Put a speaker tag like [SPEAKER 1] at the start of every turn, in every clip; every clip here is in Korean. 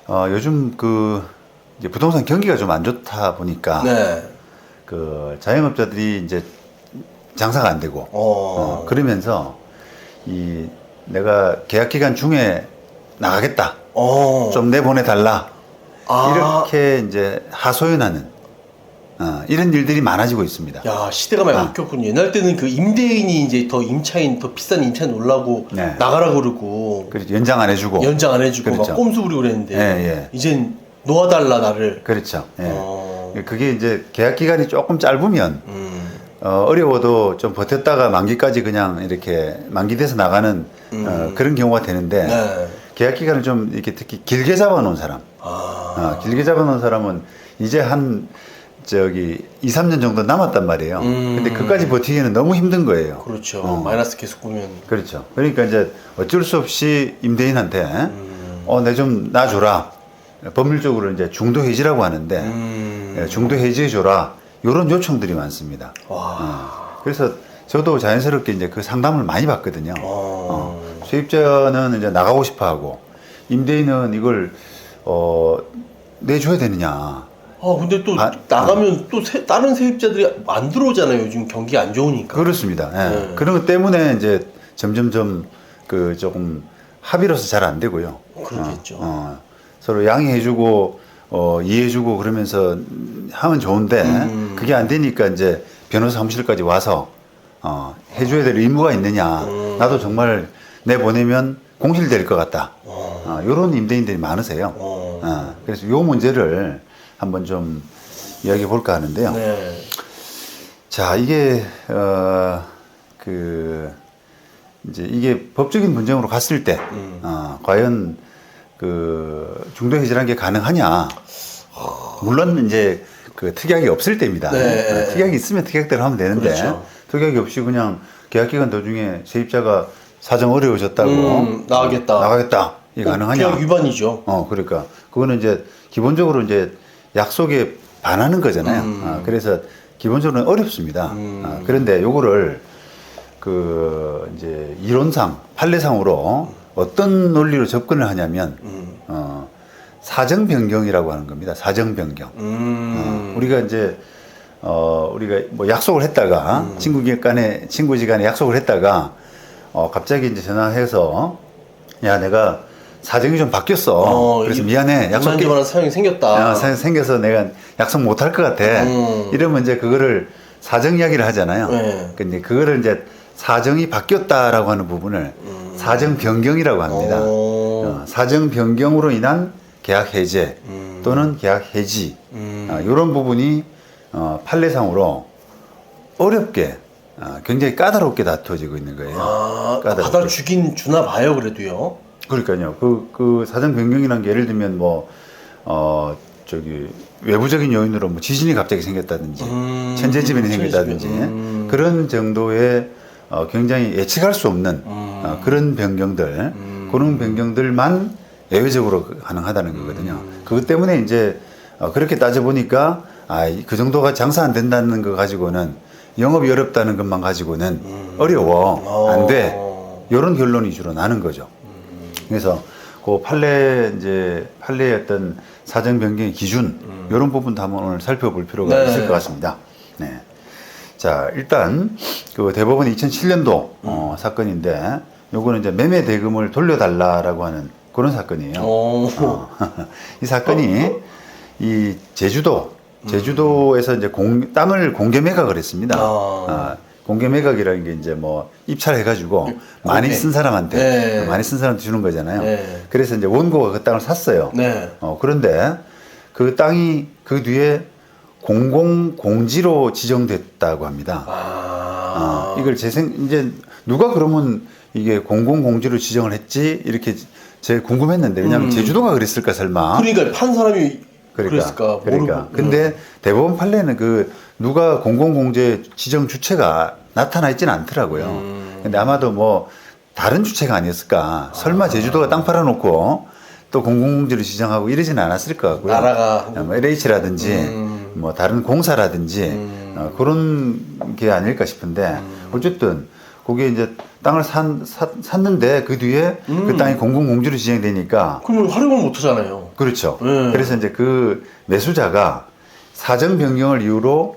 [SPEAKER 1] 요즘 이제 부동산 경기가 좀 안 좋다 보니까
[SPEAKER 2] 네.
[SPEAKER 1] 자영업자들이 이제 장사가 안 되고 그러면서 내가 계약 기간 중에 나가겠다. 좀 내보내 달라. 이렇게 이제 하소연하는 이런 일들이 많아지고 있습니다.
[SPEAKER 2] 야, 시대가 많이 바뀌었군요. 옛날 때는 그 임대인이 이제 더 비싼 임차인 올라고
[SPEAKER 1] 네.
[SPEAKER 2] 나가라 그러고.
[SPEAKER 1] 그렇죠. 연장 안 해주고.
[SPEAKER 2] 연장 안 해주고
[SPEAKER 1] 그렇죠.
[SPEAKER 2] 막 꼼수 부리고 그랬는데.
[SPEAKER 1] 예.
[SPEAKER 2] 이젠 놓아달라 나를.
[SPEAKER 1] 그렇죠. 예. 그게 이제 계약 기간이 조금 짧으면 어려워도 좀 버텼다가 만기까지 그냥 이렇게 만기돼서 나가는 그런 경우가 되는데
[SPEAKER 2] 네.
[SPEAKER 1] 계약 기간을 좀 이렇게 특히 길게 잡아놓은 사람, 길게 잡아놓은 사람은 이제 2, 3년 정도 남았단 말이에요. 근데 그까지 버티기는 너무 힘든 거예요.
[SPEAKER 2] 그렇죠. 마이너스 계속 보면.
[SPEAKER 1] 그렇죠. 그러니까 이제 어쩔 수 없이 임대인한테 내 좀 놔줘라. 법률적으로 이제 중도 해지라고 하는데 중도 해지해 줘라. 이런 요청들이 많습니다. 그래서 저도 자연스럽게 이제 그 상담을 많이 받거든요. 세입자는 이제 나가고 싶어 하고 임대인은 이걸 내줘야 되느냐.
[SPEAKER 2] 근데 또 나가면 또 다른 세입자들이 안 들어오잖아요. 요즘 경기 안 좋으니까.
[SPEAKER 1] 그렇습니다. 예. 그런 것 때문에 이제 점점점 조금 합의로서 잘 안 되고요.
[SPEAKER 2] 그러겠죠.
[SPEAKER 1] 서로 양해해주고 이해해주고 그러면서 하면 좋은데 그게 안 되니까 이제 변호사 사무실까지 와서 해줘야 될 의무가 있느냐. 나도 정말 내보내면 공실될 것 같다. 이런 임대인들이 많으세요. 그래서 이 문제를 한번 좀 이야기해 볼까 하는데요.
[SPEAKER 2] 네.
[SPEAKER 1] 자, 이게 이제 이게 법적인 분쟁으로 갔을 때 과연 중도 해지라는 게 가능하냐? 물론 이제 특약이 없을 때입니다.
[SPEAKER 2] 네.
[SPEAKER 1] 특약이 있으면 특약대로 하면 되는데
[SPEAKER 2] 그렇죠.
[SPEAKER 1] 특약이 없이 그냥 계약 기간 도중에 세입자가 사정 어려워졌다고 나가겠다. 이게 가능하냐?
[SPEAKER 2] 계약 위반이죠.
[SPEAKER 1] 그러니까 그거는 이제 기본적으로 이제 약속에 반하는 거잖아요. 그래서 기본적으로는 어렵습니다. 그런데 요거를 이제 이론상 판례상으로 어떤 논리로 접근을 하냐면 사정 변경이라고 하는 겁니다. 사정 변경. 우리가 이제 우리가 뭐 약속을 했다가 친구지간에 약속을 했다가 갑자기 이제 전화해서 야 내가 사정이 좀 바뀌었어. 그래서 미안해. 약속
[SPEAKER 2] 이만저만한 사정이 생겼다.
[SPEAKER 1] 생겨서 내가 약속 못 할 것 같아. 이러면 이제 그거를 사정 이야기를 하잖아요.
[SPEAKER 2] 네.
[SPEAKER 1] 근데 그거를 이제 사정이 바뀌었다라고 하는 부분을 사정 변경이라고 합니다. 사정 변경으로 인한 계약 해제 또는 계약 해지 이런 부분이 판례상으로 어렵게 굉장히 까다롭게 다투어지고 있는 거예요.
[SPEAKER 2] 주나 봐요, 그래도요.
[SPEAKER 1] 그러니까요. 그 사정 변경이라는 게 예를 들면 외부적인 요인으로 뭐 지진이 갑자기 생겼다든지 천재지변이 생겼다든지 그런 정도의 굉장히 예측할 수 없는 그런 변경들 그런 변경들만 예외적으로 가능하다는 거거든요. 그것 때문에 이제 그렇게 따져보니까 그 정도가 장사 안 된다는 거 가지고는 영업이 어렵다는 것만 가지고는 어려워 안 돼 이런 결론이 주로 나는 거죠. 그래서 그 판례의 어떤 사정 변경의 기준 이런 부분도 한번 오늘 살펴볼 필요가 있을 것 같습니다. 네. 자, 일단 대법원 2007년도 사건인데 요거는 이제 매매 대금을 돌려달라라고 하는 그런 사건이에요. 이 사건이 이 제주도에서 이제 땅을 공개 매각을 했습니다. 공개 매각이라는 게 이제 뭐 입찰해가지고 많이 쓴 사람한테 주는 거잖아요. 그래서 이제 원고가 그 땅을 샀어요. 그런데 그 땅이 그 뒤에 공공공지로 지정됐다고 합니다. 이걸 이제 누가 그러면 이게 공공공지로 지정을 했지 이렇게 제일 궁금했는데 왜냐하면 제주도가 그랬을까 설마.
[SPEAKER 2] 그러니까 판 사람이 그랬을까 모르고.
[SPEAKER 1] 근데 대법원 판례는 누가 공공공제 지정 주체가 나타나 있지는 않더라고요. 근데 아마도 뭐 다른 주체가 아니었을까. 설마 제주도가 땅 팔아놓고 또 공공공지로 지정하고 이러지는 않았을 것 같고요.
[SPEAKER 2] 나라가
[SPEAKER 1] LH라든지 뭐 다른 공사라든지 그런 게 아닐까 싶은데 어쨌든 거기에 이제 땅을 샀는데 그 뒤에 그 땅이 공공공지로 지정되니까
[SPEAKER 2] 그러면 활용을 못 하잖아요.
[SPEAKER 1] 그렇죠. 그래서 이제 그 매수자가 사정 변경을 이유로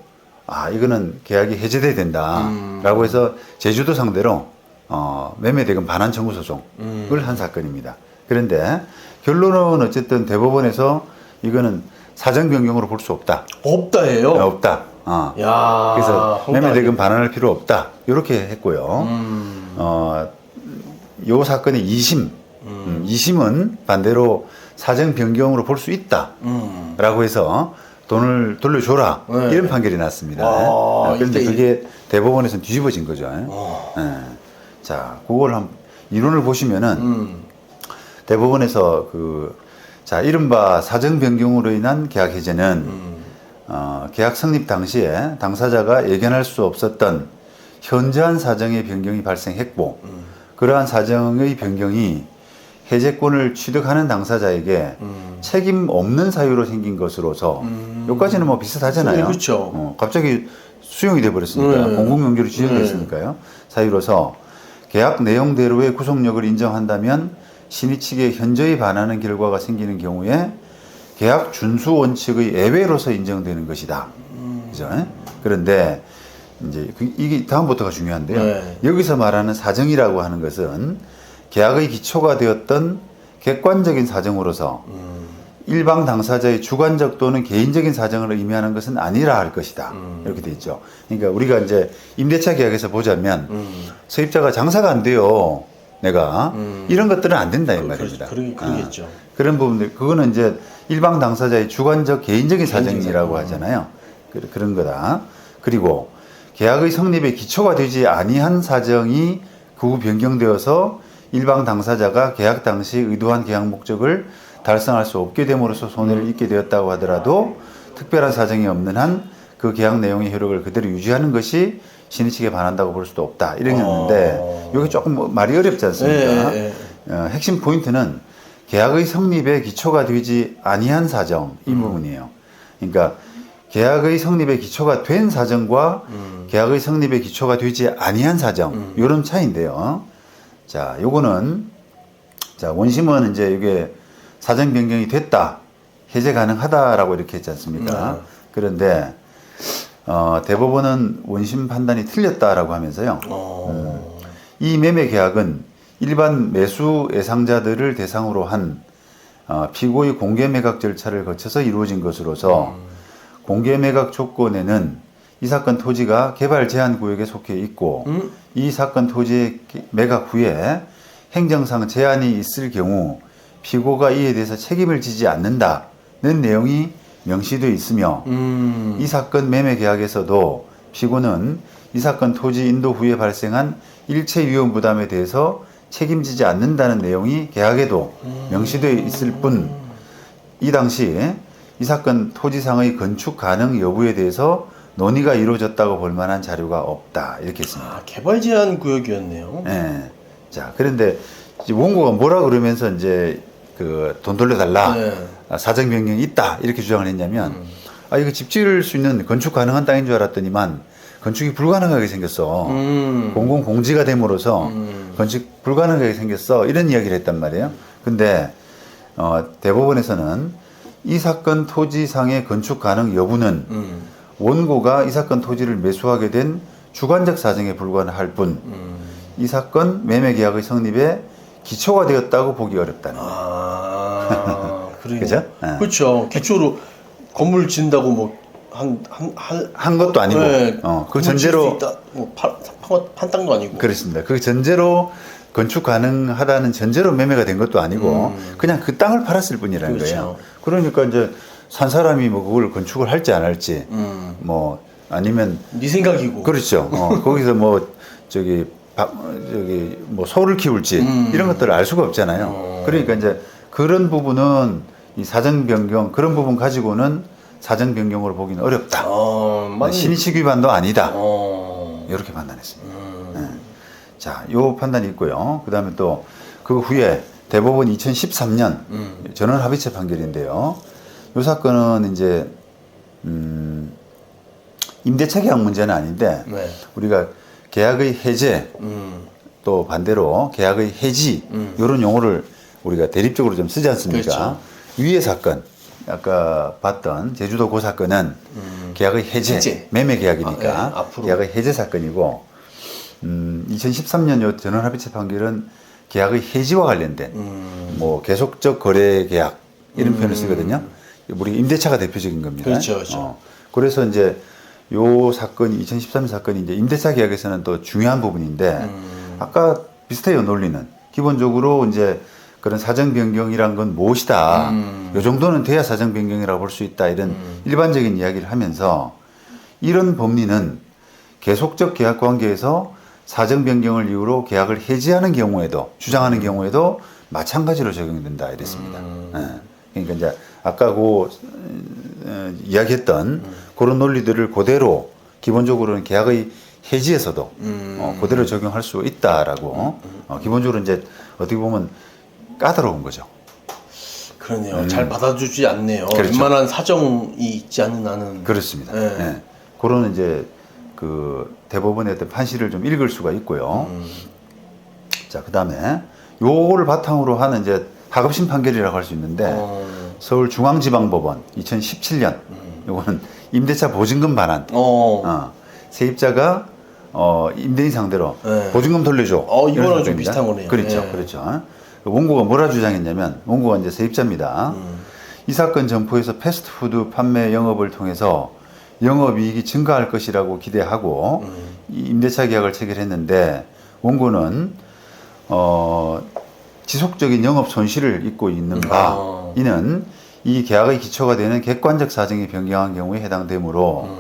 [SPEAKER 1] 이거는 계약이 해제돼야 된다라고 해서 제주도 상대로 매매대금 반환 청구 소송을 한 사건입니다. 그런데 결론은 어쨌든 대법원에서 이거는 사정 변경으로 볼 수 없다.
[SPEAKER 2] 없다예요?
[SPEAKER 1] 네, 없다.
[SPEAKER 2] 야,
[SPEAKER 1] 그래서 매매대금 반환할 필요 없다. 이렇게 했고요. 요 사건의 2심, 2심은 반대로 사정 변경으로 볼 수 있다. 라고 해서 돈을 돌려줘라.
[SPEAKER 2] 네.
[SPEAKER 1] 이런 판결이 났습니다. 그런데 그게 대법원에서는 뒤집어진 거죠. 네. 자, 그걸 이론을 보시면은 대법원에서 이른바 사정 변경으로 인한 계약 해제는 계약 성립 당시에 당사자가 예견할 수 없었던 현저한 사정의 변경이 발생했고 그러한 사정의 변경이 해제권을 취득하는 당사자에게 책임 없는 사유로 생긴 것으로서 여기까지는 뭐 비슷하잖아요.
[SPEAKER 2] 그렇죠.
[SPEAKER 1] 갑자기 수용이 돼버렸으니까 공공연결이 지정됐으니까요. 사유로서 계약 내용대로의 구속력을 인정한다면 신의 측에 현저히 반하는 결과가 생기는 경우에 계약 준수 원칙의 예외로서 인정되는 것이다. 그죠? 그런데 이제 이게 다음부터가 중요한데요. 여기서 말하는 사정이라고 하는 것은 계약의 기초가 되었던 객관적인 사정으로서 일방 당사자의 주관적 또는 개인적인 사정을 의미하는 것은 아니라 할 것이다. 이렇게 돼 있죠. 그러니까 우리가 이제 임대차 계약에서 보자면 세입자가 장사가 안 돼요. 내가 이런 것들은 안 된다 이 말입니다.
[SPEAKER 2] 그러겠죠.
[SPEAKER 1] 그런 부분들 그거는 이제 일방 당사자의 주관적 개인적인 사정이라고 하잖아요. 그런 거다. 그리고 계약의 성립의 기초가 되지 아니한 사정이 그 후 변경되어서 일방 당사자가 계약 당시 의도한 계약 목적을 달성할 수 없게 됨으로써 손해를 입게 되었다고 하더라도 특별한 사정이 없는 한 그 계약 내용의 효력을 그대로 유지하는 것이 신의 측에 반한다고 볼 수도 없다. 이런 게 있는데 이게 조금 말이 어렵지 않습니까? 핵심 포인트는 계약의 성립의 기초가 되지 아니한 사정 이 부분이에요. 그러니까 계약의 성립의 기초가 된 사정과 계약의 성립의 기초가 되지 아니한 사정 이런 차이인데요. 자, 요거는 원심은 이제 이게 사정 변경이 됐다, 해제 가능하다라고 이렇게 했지 않습니까? 그런데 대법원은 원심 판단이 틀렸다라고 하면서요. 이 매매 계약은 일반 매수 예상자들을 대상으로 한 피고의 공개 매각 절차를 거쳐서 이루어진 것으로서 공개 매각 조건에는 이 사건 토지가 개발 제한 구역에 속해 있고 이 사건 토지의 매각 후에 행정상 제한이 있을 경우 피고가 이에 대해서 책임을 지지 않는다는 내용이 명시되어 있으며 이 사건 매매 계약에서도 피고는 이 사건 토지 인도 후에 발생한 일체 위험 부담에 대해서 책임지지 않는다는 내용이 계약에도 명시되어 있을 뿐 이 당시 이 사건 토지상의 건축 가능 여부에 대해서 논의가 이루어졌다고 볼 만한 자료가 없다. 이렇게 했습니다.
[SPEAKER 2] 개발 제한 구역이었네요.
[SPEAKER 1] 네. 자, 그런데 이제 원고가 뭐라 그러면서 이제 돈 돌려달라. 사정 변경이 있다. 이렇게 주장을 했냐면, 이거 집 지을 수 있는 건축 가능한 땅인 줄 알았더니만 건축이 불가능하게 생겼어. 공공 공지가 됨으로써 건축 불가능하게 생겼어. 이런 이야기를 했단 말이에요. 근데 대법원에서는 이 사건 토지상의 건축 가능 여부는 원고가 이 사건 토지를 매수하게 된 주관적 사정에 불과할 뿐 이 사건 매매 계약의 성립에 기초가 되었다고 보기 어렵다는 거예요. 그죠?
[SPEAKER 2] 그렇죠. 기초로 건물 짓는다고 뭐
[SPEAKER 1] 한 것도 아니고 그 전제로
[SPEAKER 2] 판 땅도 아니고
[SPEAKER 1] 그렇습니다. 그 전제로 건축 가능하다는 전제로 매매가 된 것도 아니고 그냥 그 땅을 팔았을 뿐이라는 거예요. 그러니까 이제 산 사람이 뭐 그걸 건축을 할지 안 할지 뭐 아니면
[SPEAKER 2] 네 생각이고
[SPEAKER 1] 그렇죠. 거기서 뭐 뭐 소를 키울지 이런 것들을 알 수가 없잖아요. 그러니까 이제 그런 부분은 이 사정 변경 그런 부분 가지고는 사정 변경으로 보기는 어렵다. 신의식 위반도 아니다. 이렇게 판단했습니다. 자, 요 판단이 있고요. 그 다음에 또 그 후에 대법원 2013년 전원 합의체 판결인데요. 요 사건은 이제 임대차 계약 문제는 아닌데 우리가 계약의 해제 또 반대로 계약의 해지 이런 용어를 우리가 대립적으로 좀 쓰지 않습니까?
[SPEAKER 2] 그렇죠.
[SPEAKER 1] 위의 사건, 아까 봤던 제주도 그 사건은 계약의 해제, 매매 계약이니까
[SPEAKER 2] 앞으로.
[SPEAKER 1] 계약의 해제 사건이고 2013년 요 전원합의체 판결은 계약의 해지와 관련된 뭐 계속적 거래 계약 이런 표현을 쓰거든요. 우리 임대차가 대표적인 겁니다.
[SPEAKER 2] 그렇죠, 그렇죠.
[SPEAKER 1] 그래서 이제 요 사건이 2013년 사건이 이제 임대차 계약에서는 또 중요한 부분인데 아까 비슷해요 논리는 기본적으로 이제 그런 사정 변경이란 건 무엇이다. 요 정도는 돼야 사정 변경이라고 볼 수 있다. 이런 일반적인 이야기를 하면서 이런 법리는 계속적 계약 관계에서 사정 변경을 이유로 계약을 해지하는 경우에도 주장하는 경우에도 마찬가지로 적용된다 이랬습니다. 그러니까 이제 아까 그 이야기했던 그런 논리들을 그대로 기본적으로는 계약의 해지에서도 그대로 적용할 수 있다라고 기본적으로 이제 어떻게 보면 까다로운 거죠.
[SPEAKER 2] 그러네요. 잘 받아주지 않네요.
[SPEAKER 1] 그렇죠.
[SPEAKER 2] 웬만한 사정이 있지 않는 한은.
[SPEAKER 1] 그렇습니다.
[SPEAKER 2] 네.
[SPEAKER 1] 네. 그런 이제 그 대법원의 어떤 판시를 좀 읽을 수가 있고요. 자, 그 다음에 요거를 바탕으로 하는 이제 하급심 판결이라고 할 수 있는데 서울중앙지방법원 2017년 요거는 임대차 보증금 반환. 세입자가 임대인 상대로
[SPEAKER 2] 네.
[SPEAKER 1] 보증금 돌려줘. 이런
[SPEAKER 2] 이거랑 좀
[SPEAKER 1] 사건입니다.
[SPEAKER 2] 비슷한 거네요.
[SPEAKER 1] 그렇죠,
[SPEAKER 2] 네.
[SPEAKER 1] 그렇죠. 원고가 뭐라 주장했냐면 원고가 이제 세입자입니다. 이 사건 점포에서 패스트푸드 판매 영업을 통해서 영업이익이 증가할 것이라고 기대하고 이 임대차 계약을 체결했는데 원고는 지속적인 영업 손실을 입고 있는 바 이는 이 계약의 기초가 되는 객관적 사정이 변경한 경우에 해당되므로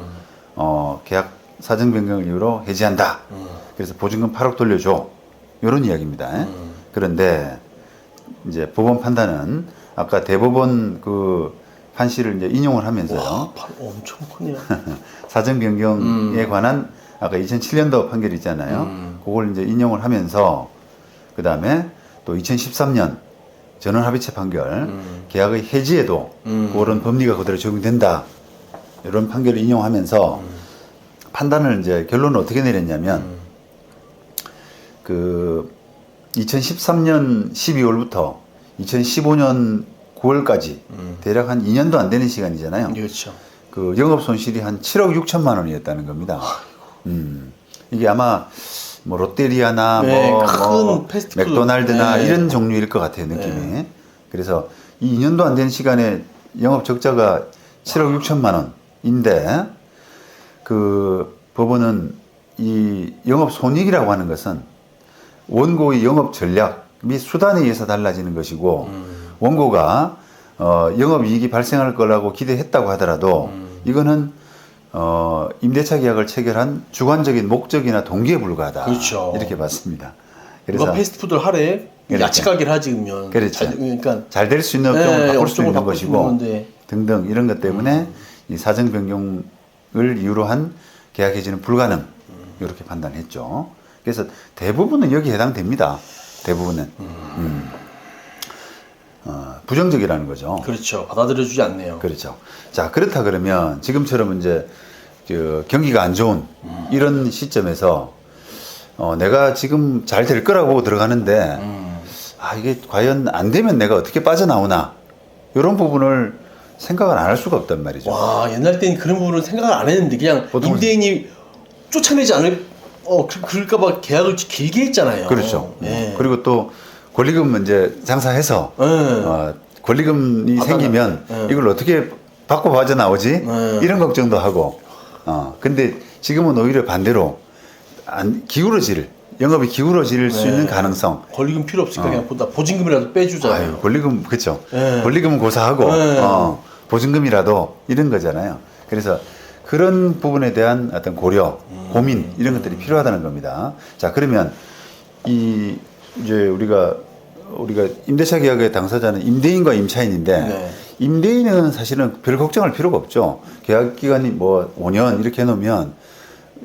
[SPEAKER 1] 계약 사정 변경을 이유로 해지한다. 그래서 보증금 8억 돌려줘. 이런 이야기입니다. 그런데 이제 법원 판단은 아까 대법원 그 판시를 이제 인용을 하면서요.
[SPEAKER 2] 와, 엄청 크네요.
[SPEAKER 1] 사정 변경에 관한 아까 2007년도 판결 있잖아요. 그걸 이제 인용을 하면서 그 다음에 또 2013년 전원합의체 판결 계약의 해지에도 그런 법리가 그대로 적용된다. 이런 판결을 인용하면서 판단을 이제 결론을 어떻게 내렸냐면 그 2013년 12월부터 2015년 9월까지 대략 한 2년도 안 되는 시간이잖아요.
[SPEAKER 2] 그렇죠.
[SPEAKER 1] 그 영업 손실이 한 7억 6천만 원이었다는 겁니다. 이게 아마 뭐 롯데리아나
[SPEAKER 2] 네,
[SPEAKER 1] 뭐
[SPEAKER 2] 큰 패스트푸드.
[SPEAKER 1] 맥도날드나
[SPEAKER 2] 네.
[SPEAKER 1] 이런 종류일 것 같아요, 느낌이. 그래서 이 2년도 안 되는 시간에 영업 적자가 7억 6천만 원인데 그 법원은 이 영업 손익이라고 하는 것은 원고의 영업 전략 및 수단에 의해서 달라지는 것이고 원고가 영업 이익이 발생할 거라고 기대했다고 하더라도 이거는 임대차 계약을 체결한 주관적인 목적이나 동기에 불과하다.
[SPEAKER 2] 그렇죠.
[SPEAKER 1] 이렇게 봤습니다.
[SPEAKER 2] 누가 패스트푸드를 하래?
[SPEAKER 1] 그렇죠.
[SPEAKER 2] 야채 가게를 하지 그러면.
[SPEAKER 1] 그렇죠.
[SPEAKER 2] 그러니까
[SPEAKER 1] 잘 될 수 있는 업종을 바꿀 수 있는
[SPEAKER 2] 바꿀 수
[SPEAKER 1] 것이고
[SPEAKER 2] 건데.
[SPEAKER 1] 등등 이런 것 때문에 이 사정 변경을 이유로 한 계약 해지는 불가능 이렇게 판단했죠. 그래서 대부분은 여기 해당됩니다. 대부분은 부정적이라는 거죠.
[SPEAKER 2] 그렇죠. 받아들여주지 않네요.
[SPEAKER 1] 그렇죠. 자, 그렇다 그러면 지금처럼 이제 경기가 안 좋은 이런 시점에서 내가 지금 잘 될 거라고 들어가는데 이게 과연 안 되면 내가 어떻게 빠져나오나 이런 부분을 생각을 안 할 수가 없단 말이죠.
[SPEAKER 2] 와, 옛날 때는 그런 부분을 생각을 안 했는데 그냥
[SPEAKER 1] 보통은-
[SPEAKER 2] 임대인이 쫓아내지 않을 그럴까봐 계약을 길게 했잖아요.
[SPEAKER 1] 그렇죠.
[SPEAKER 2] 네.
[SPEAKER 1] 그리고 또 권리금 이제 장사해서
[SPEAKER 2] 네.
[SPEAKER 1] 권리금이 생기면
[SPEAKER 2] 네.
[SPEAKER 1] 이걸 어떻게 받고 빠져나오지?
[SPEAKER 2] 네.
[SPEAKER 1] 이런 걱정도 하고. 근데 지금은 오히려 반대로 영업이 기울어질 수 있는 가능성.
[SPEAKER 2] 권리금 필요 없으니까 그냥 보증금이라도 빼주잖아요.
[SPEAKER 1] 권리금, 그쵸.
[SPEAKER 2] 네.
[SPEAKER 1] 권리금은 고사하고,
[SPEAKER 2] 네.
[SPEAKER 1] 보증금이라도 이런 거잖아요. 그래서 그런 부분에 대한 어떤 고려, 고민, 이런 것들이 필요하다는 겁니다. 자, 그러면 이제 우리가 임대차 계약의 당사자는 임대인과 임차인인데,
[SPEAKER 2] 네.
[SPEAKER 1] 임대인은 사실은 별 걱정할 필요가 없죠. 계약 기간이 뭐 5년 이렇게 해놓으면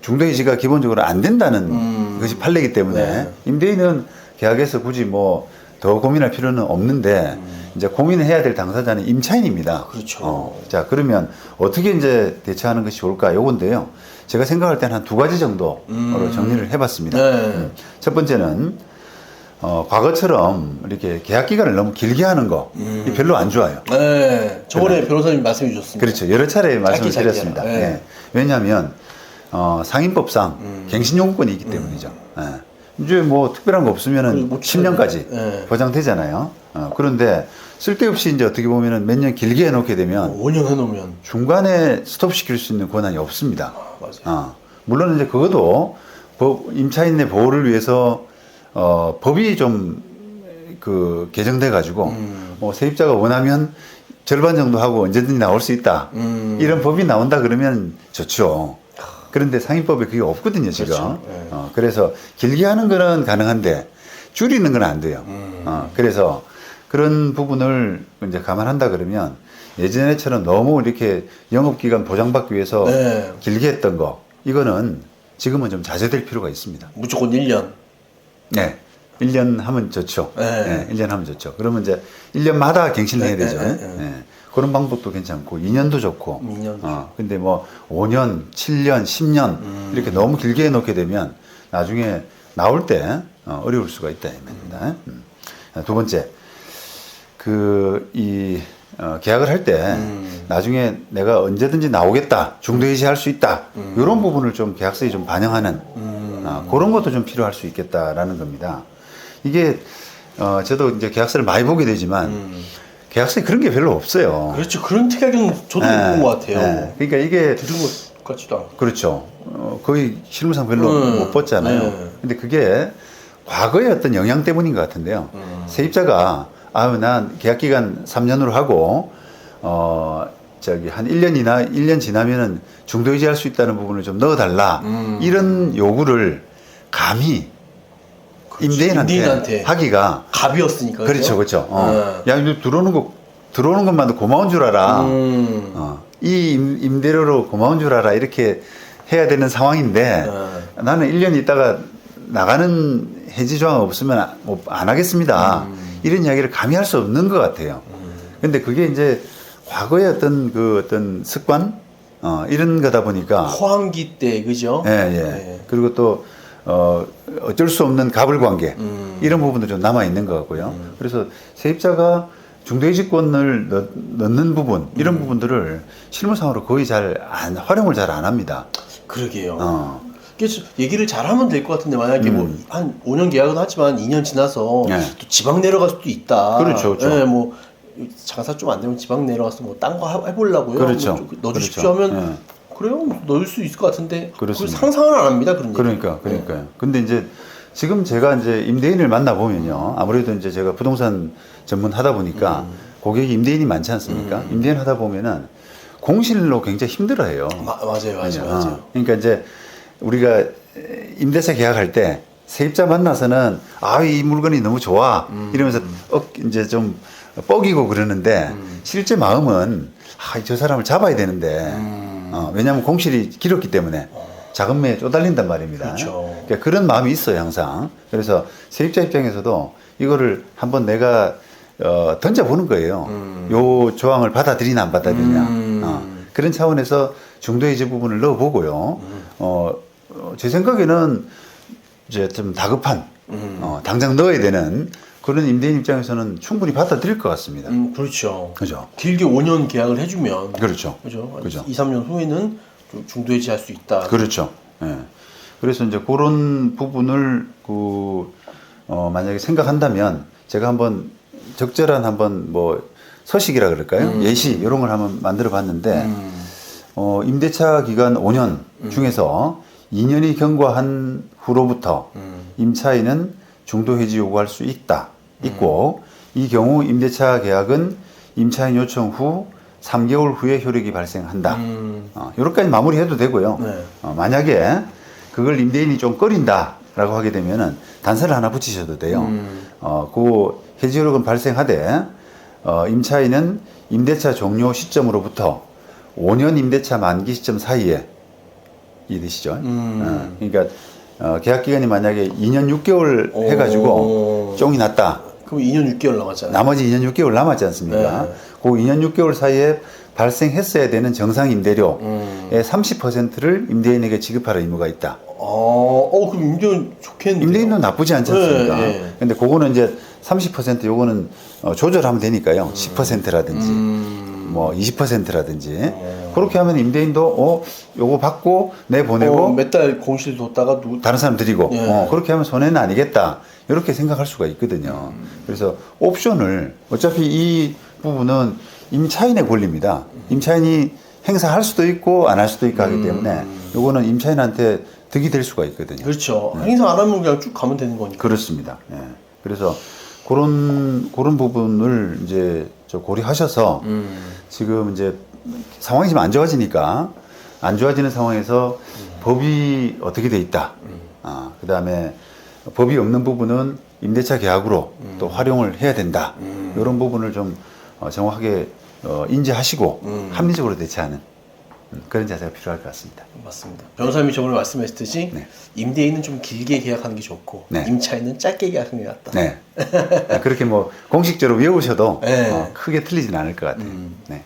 [SPEAKER 1] 중도해지가 기본적으로 안 된다는 것이 판례이기 때문에
[SPEAKER 2] 네.
[SPEAKER 1] 임대인은 계약에서 굳이 뭐 더 고민할 필요는 없는데 이제 고민을 해야 될 당사자는 임차인입니다.
[SPEAKER 2] 그렇죠.
[SPEAKER 1] 자, 그러면 어떻게 이제 대처하는 것이 좋을까? 요건데요. 제가 생각할 때는 한 두 가지 정도로 정리를 해봤습니다.
[SPEAKER 2] 네.
[SPEAKER 1] 첫 번째는 과거처럼 이렇게 계약 기간을 너무 길게 하는 거 이 별로 안 좋아요.
[SPEAKER 2] 네, 저번에 변호사님 말씀해 주셨습니다.
[SPEAKER 1] 그렇죠. 여러 차례 말씀을
[SPEAKER 2] 짧게
[SPEAKER 1] 드렸습니다.
[SPEAKER 2] 네.
[SPEAKER 1] 예. 왜냐하면 상인법상 갱신요구권이 있기 때문이죠. 예. 이제 뭐 특별한 거 없으면은
[SPEAKER 2] 뭐
[SPEAKER 1] 10년까지
[SPEAKER 2] 네.
[SPEAKER 1] 보장되잖아요. 그런데 쓸데없이 이제 어떻게 보면은 몇 년 길게 해놓게 되면
[SPEAKER 2] 5년 해놓으면
[SPEAKER 1] 중간에 스톱시킬 수 있는 권한이 없습니다.
[SPEAKER 2] 맞아요.
[SPEAKER 1] 물론 이제 그것도 임차인의 보호를 위해서 법이 좀 그 개정돼 가지고 뭐 세입자가 원하면 절반 정도 하고 언제든지 나올 수 있다. 이런 법이 나온다 그러면 좋죠. 그런데 상인법에 그게 없거든요, 지금.
[SPEAKER 2] 그렇죠. 네.
[SPEAKER 1] 그래서 길게 하는 거는 가능한데 줄이는 건 안 돼요. 그래서 그런 부분을 이제 감안한다 그러면 예전에처럼 너무 이렇게 영업기간 보장받기 위해서
[SPEAKER 2] 네.
[SPEAKER 1] 길게 했던 거, 이거는 지금은 좀 자제될 필요가 있습니다.
[SPEAKER 2] 무조건 1년.
[SPEAKER 1] 네. 1년 하면 좋죠.
[SPEAKER 2] 네.
[SPEAKER 1] 1년 하면 좋죠. 그러면 이제 1년마다 갱신을 해야
[SPEAKER 2] 네,
[SPEAKER 1] 되죠.
[SPEAKER 2] 네, 네.
[SPEAKER 1] 네. 그런 방법도 괜찮고, 2년도 좋고.
[SPEAKER 2] 2년도
[SPEAKER 1] 근데 뭐 5년, 7년, 10년 이렇게 너무 길게 해놓게 되면 나중에 나올 때 어려울 수가 있다. 이 말입니다. 두 번째, 계약을 할 때 나중에 내가 언제든지 나오겠다, 중도해지 할 수 있다, 이런 부분을 좀 계약서에 좀 반영하는 그런 것도 좀 필요할 수 있겠다라는 겁니다. 이게 저도 이제 계약서를 많이 보게 되지만 계약서에 그런 게 별로 없어요.
[SPEAKER 2] 그렇죠. 그런 특약은 저도 못 본 것 같아요.
[SPEAKER 1] 그러니까 이게
[SPEAKER 2] 들은 것 같지도 않고.
[SPEAKER 1] 그렇죠. 거의 실무상 별로 못 봤잖아요.
[SPEAKER 2] 네.
[SPEAKER 1] 근데 그게 과거의 어떤 영향 때문인 것 같은데요. 세입자가 난 계약 기간 3년으로 하고 한 1년 지나면은 중도해지 할 수 있다는 부분을 좀 넣어달라. 이런 요구를 감히 임대인한테 하기가
[SPEAKER 2] 갑이었으니까.
[SPEAKER 1] 그렇죠. 야, 이거 들어오는 것만도 고마운 줄 알아. 이 임대료로 고마운 줄 알아. 이렇게 해야 되는 상황인데 나는 1년 있다가 나가는 해지 조항 없으면 안 하겠습니다. 이런 이야기를 감히 할 수 없는 것 같아요. 근데 그게 이제 과거의 어떤 습관 이런 거다 보니까
[SPEAKER 2] 호황기 때 그죠?
[SPEAKER 1] 예. 그리고 또 어쩔 수 없는 가불 관계 이런 부분도 좀 남아 있는 것 같고요. 그래서 세입자가 중도해지권을 넣는 부분 이런 부분들을 실무상으로 거의 활용을 잘 안 합니다.
[SPEAKER 2] 그러게요. 그래서 얘기를 잘하면 될 것 같은데 만약에 뭐 한 5년 계약은 하지만 2년 지나서 또 지방 내려갈 수도 있다.
[SPEAKER 1] 그렇죠.
[SPEAKER 2] 예, 뭐 장사 좀 안 되면 지방 내려가서 뭐 딴 거 해보려고요.
[SPEAKER 1] 그렇죠.
[SPEAKER 2] 뭐 넣어주십시오
[SPEAKER 1] 그렇죠.
[SPEAKER 2] 하면 그래요. 넣을 수 있을 것 같은데 그걸
[SPEAKER 1] 그렇습니다.
[SPEAKER 2] 상상을 안 합니다. 그런 얘기.
[SPEAKER 1] 그러니까요. 근데 이제 지금 제가 이제 임대인을 만나 보면요. 아무래도 이제 제가 부동산 전문 하다 보니까 고객이 임대인이 많지 않습니까? 임대인 하다 보면은 공실로 굉장히 힘들어해요.
[SPEAKER 2] 맞아요.
[SPEAKER 1] 그러니까 이제 우리가 임대차 계약할 때 세입자 만나서는 이 물건이 너무 좋아 이러면서 이제 좀 뻐기고 그러는데 실제 마음은 저 사람을 잡아야 되는데 왜냐하면 공실이 길었기 때문에 자금매에 쪼달린단 말입니다.
[SPEAKER 2] 그렇죠.
[SPEAKER 1] 그러니까 그런 마음이 있어요 항상. 그래서 세입자 입장에서도 이거를 한번 내가 던져보는 거예요. 요 조항을 받아들이나 안 받아들이냐. 그런 차원에서 중도해지 부분을 넣어보고요. 제 생각에는 이제 좀 다급한 당장 넣어야 되는 그런 임대인 입장에서는 충분히 받아들일 것 같습니다.
[SPEAKER 2] 그렇죠.
[SPEAKER 1] 그죠?
[SPEAKER 2] 길게 5년 계약을 해주면
[SPEAKER 1] 그렇죠.
[SPEAKER 2] 그죠? 2, 3년 후에는 좀 중도해지 할 수 있다.
[SPEAKER 1] 그렇죠. 예. 그래서 이제 그런 부분을 만약에 생각한다면 제가 한번 적절한 뭐 서식이라 그럴까요? 예시 이런 걸 한번 만들어 봤는데 임대차 기간 5년 중에서 2년이 경과한 후로부터 임차인은 중도 해지 요구할 수 있고 이 경우 임대차 계약은 임차인 요청 후 3개월 후에 효력이 발생한다. 요렇게까지 마무리해도 되고요.
[SPEAKER 2] 네.
[SPEAKER 1] 만약에 그걸 임대인이 좀 꺼린다라고 하게 되면은 단서를 하나 붙이셔도 돼요. 그 해지 효력은 발생하되 임차인은 임대차 종료 시점으로부터 5년 임대차 만기 시점 사이에 이해되시죠? 그러니까 계약 기간이 만약에 2년 6개월 해가지고 쫑이 났다.
[SPEAKER 2] 그럼 2년 6개월 남았잖아요.
[SPEAKER 1] 나머지 2년 6개월 남았지 않습니까?
[SPEAKER 2] 네.
[SPEAKER 1] 그 2년 6개월 사이에 발생했어야 되는 정상 임대료의 30%를 임대인에게 지급할 의무가 있다.
[SPEAKER 2] 그럼 임대인 좋겠는데요?
[SPEAKER 1] 임대인도 나쁘지 않지 않습니까?
[SPEAKER 2] 네, 네.
[SPEAKER 1] 근데 그거는 이제 30% 요거는 조절하면 되니까요. 10%라든지 뭐 20%라든지 그렇게 하면 임대인도 요거 받고 내 보내고
[SPEAKER 2] 몇 달 공실 뒀다가
[SPEAKER 1] 다른 사람 드리고
[SPEAKER 2] 예.
[SPEAKER 1] 그렇게 하면 손해는 아니겠다 이렇게 생각할 수가 있거든요. 그래서 옵션을 어차피 이 부분은 임차인의 권리입니다. 임차인이 행사할 수도 있고 안 할 수도 있고 하기 때문에 요거는 임차인한테 득이 될 수가 있거든요.
[SPEAKER 2] 그렇죠. 행사 안 하면 그냥 쭉 가면 되는 거니까.
[SPEAKER 1] 그렇습니다. 예. 그래서 그런 부분을 이제 고려하셔서 지금 이제 상황이 좀 안 좋아지니까 안 좋아지는 상황에서 법이 어떻게 돼 있다. 그 다음에 법이 없는 부분은 임대차 계약으로 또 활용을 해야 된다. 이런 부분을 좀 정확하게 인지하시고 합리적으로 대처하는 그런 자세가 필요할 것 같습니다.
[SPEAKER 2] 맞습니다. 변호사님이 저번에 말씀하셨듯이
[SPEAKER 1] 네.
[SPEAKER 2] 임대인은 좀 길게 계약하는 게 좋고
[SPEAKER 1] 네.
[SPEAKER 2] 임차인은 짧게 계약하는 게 낫다.
[SPEAKER 1] 네. 그렇게 뭐 공식적으로 외우셔도
[SPEAKER 2] 네.
[SPEAKER 1] 크게 틀리진 않을 것 같아요. 네.